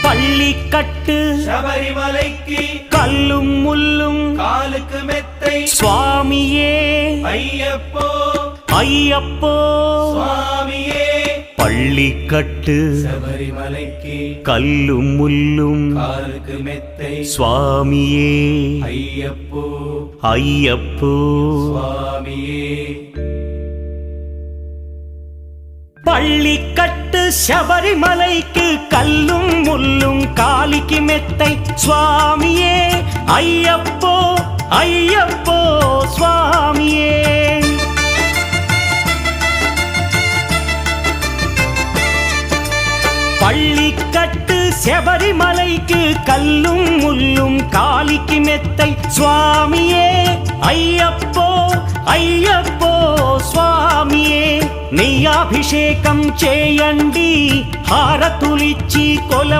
பள்ளிக்கட்டு சபரிமலைக்கு கல்லும் முள்ளும் காலுக்கு மெத்தை சுவாமியே ஐயப்போ ஐயப்போ சுவாமியே பள்ளிக்கட்டு சபரிமலைக்கு கல்லும் முள்ளும் காலுக்கு மெத்தை சுவாமியே ஐயப்போ ஐயப்போ சுவாமியே பள்ளிக்கட்டு சபரிமலைக்கு கல்லும் முள்ளும் காலிக்கு மெத்தை சுவாமியே ஐயப்போ ஐயப்போ சுவாமியே பள்ளிக்கட்டு சபரிமலைக்கு கல்லும் முள்ளும் காலிக்கு மெத்தை சுவாமியே ஐயப்போ ஐயப்போ స్వామియే నెయ్యాభిషేకం చేయండి హారతులిచ్చి కొల